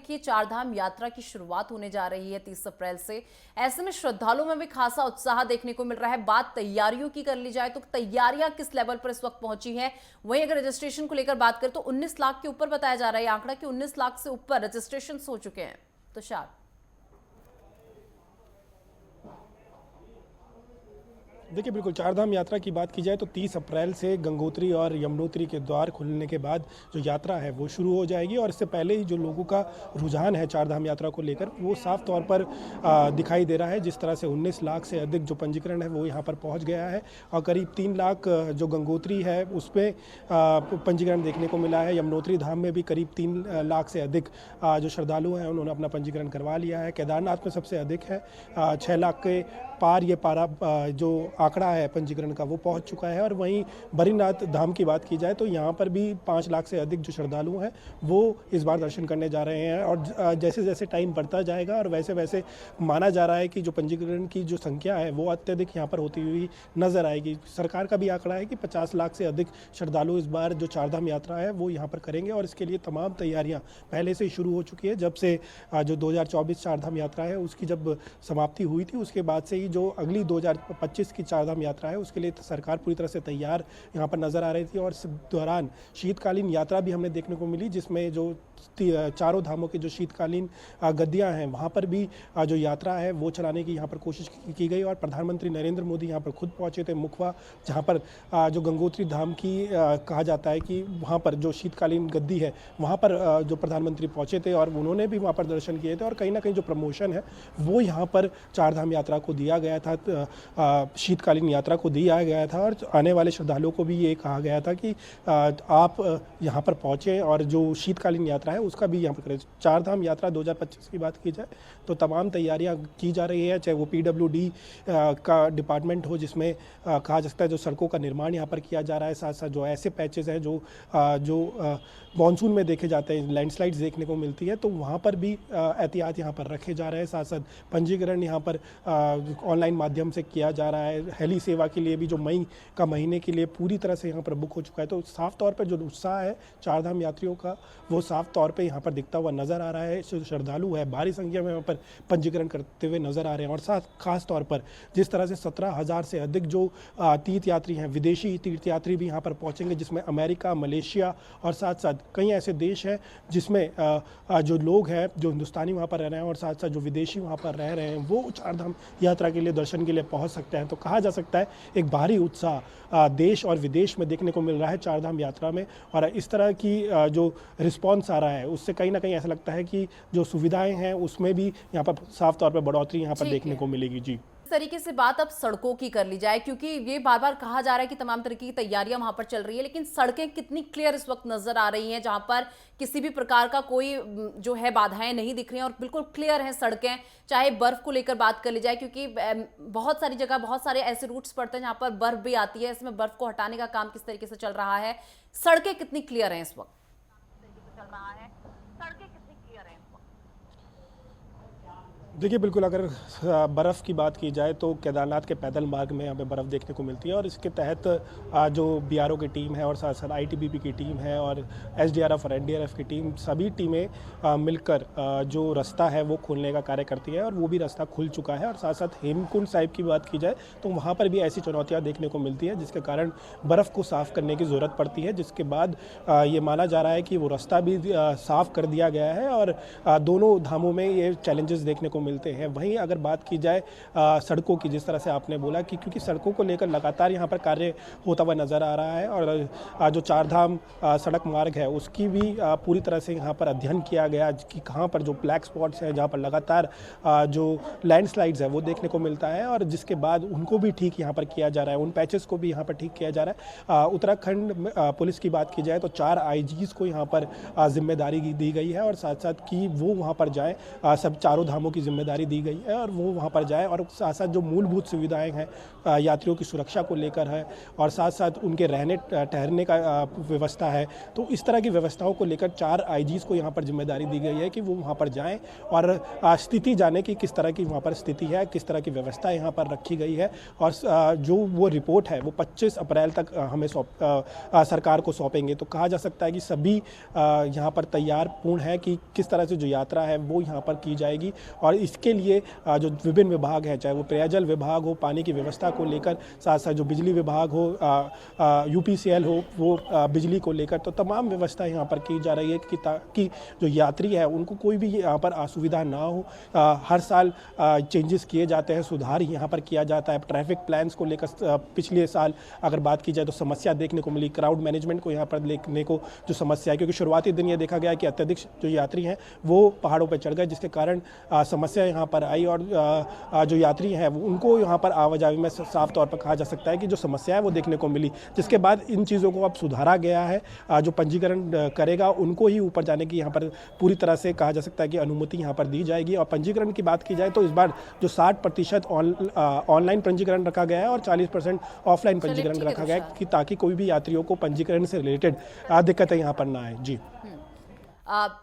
देखिए चारधाम यात्रा की शुरुआत होने जा रही है 30 अप्रैल से। ऐसे में श्रद्धालुओं में भी खासा उत्साह देखने को मिल रहा है। बात तैयारियों की कर ली जाए तो तैयारियां किस लेवल पर इस वक्त पहुंची है। वहीं अगर रजिस्ट्रेशन को लेकर बात करें तो 19 लाख के ऊपर बताया जा रहा है आंकड़ा कि 19 लाख से ऊपर रजिस्ट्रेशन हो चुके हैं। तुषार। देखिए बिल्कुल, चारधाम यात्रा की बात की जाए तो 30 अप्रैल से गंगोत्री और यमुनोत्री के द्वार खुलने के बाद जो यात्रा है वो शुरू हो जाएगी। और इससे पहले ही जो लोगों का रुझान है चारधाम यात्रा को लेकर वो साफ तौर पर दिखाई दे रहा है। जिस तरह से 19 लाख से अधिक जो पंजीकरण है वो यहाँ पर पहुँच गया है और करीब 3 लाख जो गंगोत्री है उसमें पंजीकरण देखने को मिला है। यमुनोत्री धाम में भी करीब 3 लाख से अधिक जो श्रद्धालु हैं उन्होंने अपना पंजीकरण करवा लिया है। केदारनाथ में सबसे अधिक है, 6 लाख के पार ये पारा जो आंकड़ा है पंजीकरण का वो पहुंच चुका है। और वहीं बद्रीनाथ धाम की बात की जाए तो यहाँ पर भी 5 लाख से अधिक जो श्रद्धालु हैं वो इस बार दर्शन करने जा रहे हैं। और जैसे जैसे टाइम बढ़ता जाएगा और वैसे वैसे माना जा रहा है कि जो पंजीकरण की जो संख्या है वो अत्यधिक यहाँ पर होती हुई नजर आएगी। सरकार का भी आंकड़ा है कि 50 लाख से अधिक श्रद्धालु इस बार जो चारधाम यात्रा है वो यहाँ पर करेंगे। और इसके लिए तमाम तैयारियाँ पहले से ही शुरू हो चुकी है। जब से जो 2024 चारधाम यात्रा है उसकी जब समाप्ति हुई थी उसके बाद से ही जो अगली 2025 की चारधाम यात्रा है उसके लिए सरकार पूरी तरह से तैयार यहाँ पर नजर आ रही थी। और इस दौरान शीतकालीन यात्रा भी हमें देखने को मिली जिसमें जो चारों धामों की जो शीतकालीन गद्दियां हैं वहाँ पर भी जो यात्रा है वो चलाने की यहाँ पर कोशिश की गई। और प्रधानमंत्री नरेंद्र मोदी यहाँ पर खुद पहुँचे थे मुखवा, जहाँ पर जो गंगोत्री धाम की कहा जाता है कि वहाँ पर जो शीतकालीन गद्दी है वहाँ पर जो प्रधानमंत्री पहुँचे थे और उन्होंने भी वहाँ पर दर्शन किए थे। और कहीं ना कहीं जो प्रमोशन है वो यहाँ पर चारधाम यात्रा को दिया गया था, शीतकालीन यात्रा को दिया गया था। और आने वाले श्रद्धालुओं को भी ये कहा गया था कि आप यहाँ पर पहुँचें और जो शीतकालीन यात्रा है उसका भी यहाँ पर करें। चारधाम यात्रा 2025 की बात की जाए तो तमाम तैयारियाँ की जा रही है, चाहे वो PWD का डिपार्टमेंट हो जिसमें कहा जा सकता है जो सड़कों का निर्माण यहाँ पर किया जा रहा है, साथ साथ जो ऐसे पैचेस हैं जो मानसून में देखे जाते हैं, लैंडस्लाइड्स देखने को मिलती है, तो वहाँ पर भी एहतियात यहाँ पर रखे जा रहे हैं। साथ साथ पंजीकरण यहाँ पर ऑनलाइन माध्यम से किया जा रहा है। हेली सेवा के लिए भी जो मई का महीने के लिए पूरी तरह से यहाँ पर बुक हो चुका है। तो साफ तौर पर जो उत्साह है चारधाम यात्रियों का वो साफ तौर पे यहाँ पर दिखता हुआ नज़र आ रहा है। श्रद्धालु है भारी संख्या में यहाँ पर पंजीकरण करते हुए नज़र आ रहे हैं। और साथ खास तौर पर जिस तरह से 17,000 से अधिक जो तीर्थयात्री हैं, विदेशी तीर्थयात्री भी यहाँ पर पहुँचेंगे, जिसमें अमेरिका, मलेशिया और साथ साथ कई ऐसे देश हैं जिसमें जो लोग हैं जो हिंदुस्तानी वहाँ पर रह रहे हैं और साथ साथ जो विदेशी वहाँ पर रह रहे हैं वो चारधाम यात्रा के लिए दर्शन के लिए पहुँच सकते हैं। तो कहा जा सकता है एक भारी उत्साह देश और विदेश में देखने को मिल रहा है चारधाम यात्रा में। और इस तरह की जो रिस्पॉन्स आ रहा है उससे कहीं ना कहीं ऐसा लगता है कि जो सुविधाएं हैं उसमें भी यहाँ पर साफ तौर पर बढ़ोतरी यहाँ पर देखने को मिलेगी। जी, इस तरीके से बात अब सड़कों की कर ली जाए, क्योंकि ये बार बार कहा जा रहा है कि तमाम तरह की तैयारियां वहां पर चल रही है, लेकिन सड़कें कितनी क्लियर इस वक्त नजर आ रही हैं जहां पर किसी भी प्रकार का कोई जो है बाधाएं नहीं दिख रही हैं और बिल्कुल क्लियर हैं सड़कें। चाहे बर्फ को लेकर बात कर ली जाए, क्योंकि बहुत सारी जगह बहुत सारे ऐसे रूट्स पड़ते हैं जहां पर बर्फ भी आती है, इसमें बर्फ को हटाने का काम किस तरीके से चल रहा है, सड़कें कितनी क्लियर हैं इस वक्त। देखिए बिल्कुल, अगर बर्फ़ की बात की जाए तो केदारनाथ के पैदल मार्ग में हमें बर्फ़ देखने को मिलती है। और इसके तहत जो BRO की टीम है और साथ साथ ITBP की टीम है और SDRF और NDRF की टीम, सभी टीमें मिलकर जो रास्ता है वो खोलने का कार्य करती है और वो भी रास्ता खुल चुका है। और साथ साथ हेमकुंड साहिब की बात की जाए तो वहाँ पर भी ऐसी चुनौतियाँ देखने को मिलती है जिसके कारण बर्फ़ को साफ़ करने की ज़रूरत पड़ती है, जिसके बाद ये माना जा रहा है कि वो रास्ता भी साफ़ कर दिया गया है। और दोनों धामों में ये चैलेंजेस देखने को मिलते हैं। वहीं अगर बात की जाए सड़कों की, जिस तरह से आपने बोला कि क्योंकि सड़कों को लेकर लगातार यहाँ पर कार्य होता हुआ नज़र आ रहा है और जो चारधाम सड़क मार्ग है उसकी भी पूरी तरह से यहाँ पर अध्ययन किया गया कि कहाँ पर जो ब्लैक स्पॉट्स हैं जहाँ पर लगातार जो लैंडस्लाइड्स है वो देखने को मिलता है और जिसके बाद उनको भी ठीक यहाँ पर किया जा रहा है, उन पैचेस को भी यहाँ पर ठीक किया जा रहा है। उत्तराखंड पुलिस की बात की जाए तो 4 IGs को यहाँ पर जिम्मेदारी दी गई है और साथ साथ कि वो वहाँ पर जाएँ, सब चारों धामों की जिम्मेदारी दी गई है और वो वहाँ पर जाए और साथ साथ जो मूलभूत सुविधाएं हैं यात्रियों की सुरक्षा को लेकर है और साथ साथ उनके रहने ठहरने का व्यवस्था है, तो इस तरह की व्यवस्थाओं को लेकर 4 आईजीज़ को यहाँ पर जिम्मेदारी दी गई है कि वो वहाँ पर जाएं और स्थिति जाने की किस तरह की वहाँ पर स्थिति है, किस तरह की व्यवस्था यहाँ पर रखी गई है और जो वो रिपोर्ट है वो 25 अप्रैल तक हमें सरकार को सौंपेंगे। तो कहा जा सकता है कि सभी यहाँ पर तैयार पूर्ण है कि किस तरह से जो यात्रा है वो यहाँ पर की जाएगी और इसके लिए जो विभिन्न विभाग हैं, चाहे वो पेयजल विभाग हो, पानी की व्यवस्था को लेकर, साथ साथ जो बिजली विभाग हो, यूपीसीएल हो, वो बिजली को लेकर, तो तमाम व्यवस्था यहाँ पर की जा रही है कि ताकि जो यात्री है उनको कोई भी यहाँ पर असुविधा ना हो। हर साल चेंजेस किए जाते हैं, सुधार यहाँ पर किया जाता है। ट्रैफिक प्लान्स को लेकर पिछले साल अगर बात की जाए तो समस्या देखने को मिली, क्राउड मैनेजमेंट को यहाँ पर देखने को जो समस्या है, क्योंकि शुरुआती दिन ये देखा गया कि अत्यधिक जो यात्री हैं वो पहाड़ों पर चढ़ गए, जिसके कारण समस्या यहाँ पर आई और जो यात्री हैं उनको यहाँ पर आवाजाही में साफ तौर पर कहा जा सकता है कि जो समस्या है वो देखने को मिली, जिसके बाद इन चीज़ों को अब सुधारा गया है। जो पंजीकरण करेगा उनको ही ऊपर जाने की यहाँ पर पूरी तरह से कहा जा सकता है कि अनुमति यहाँ पर दी जाएगी। और पंजीकरण की बात की जाए तो इस बार जो 60% ऑनलाइन पंजीकरण रखा गया है और 40% ऑफलाइन पंजीकरण रखा गया है कि ताकि कोई भी यात्रियों को पंजीकरण से रिलेटेड दिक्कतें यहाँ पर ना आए। जी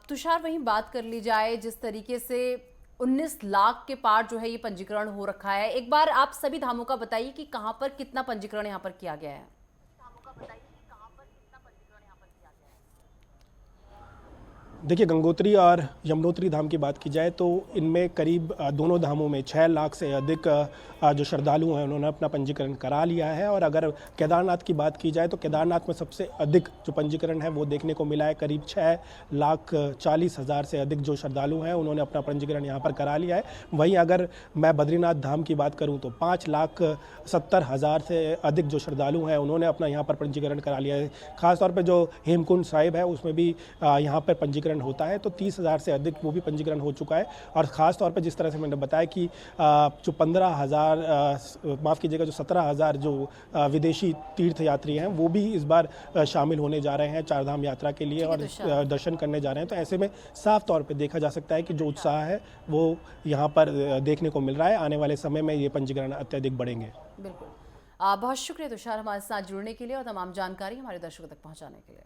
तुषार, वहीं बात कर ली जाए जिस तरीके से 19 लाख के पार जो है ये पंजीकरण हो रखा है, एक बार आप सभी धामों का बताइए कि कहां पर कितना पंजीकरण यहां पर किया गया है। देखिए, गंगोत्री और यमुनोत्री धाम की बात की जाए तो इनमें करीब दोनों धामों में 6 लाख से अधिक जो श्रद्धालु हैं उन्होंने अपना पंजीकरण करा लिया है। और अगर केदारनाथ की बात की जाए तो केदारनाथ में सबसे अधिक जो पंजीकरण है वो देखने को मिला है, करीब 6,40,000 से अधिक जो श्रद्धालु हैं उन्होंने अपना पंजीकरण यहाँ पर करा लिया है। वहीं अगर मैं बद्रीनाथ धाम की बात करूँ तो 5,70,000 से अधिक जो श्रद्धालु हैं उन्होंने अपना यहाँ पर पंजीकरण करा लिया है। खासतौर पर जो हेमकुंड साहिब है उसमें भी यहाँ पर पंजीकरण होता है, तो 30,000 से अधिक वो भी पंजीकरण हो चुका है। और ख़ास तौर पर जिस तरह से मैंने बताया कि जो 15,000 माफ़ कीजिएगा जो 17,000 जो विदेशी तीर्थयात्री हैं वो भी इस बार शामिल होने जा रहे हैं चारधाम यात्रा के लिए और दर्शन करने जा रहे हैं। तो ऐसे में साफ तौर पे देखा जा सकता है कि जो उत्साह है वो यहाँ पर देखने को मिल रहा है। आने वाले समय में ये पंजीकरण अत्यधिक बढ़ेंगे। बिल्कुल, बहुत शुक्रिया तुषार हमारे साथ जुड़ने के लिए और तमाम जानकारी हमारे दर्शकों तक पहुँचाने के लिए।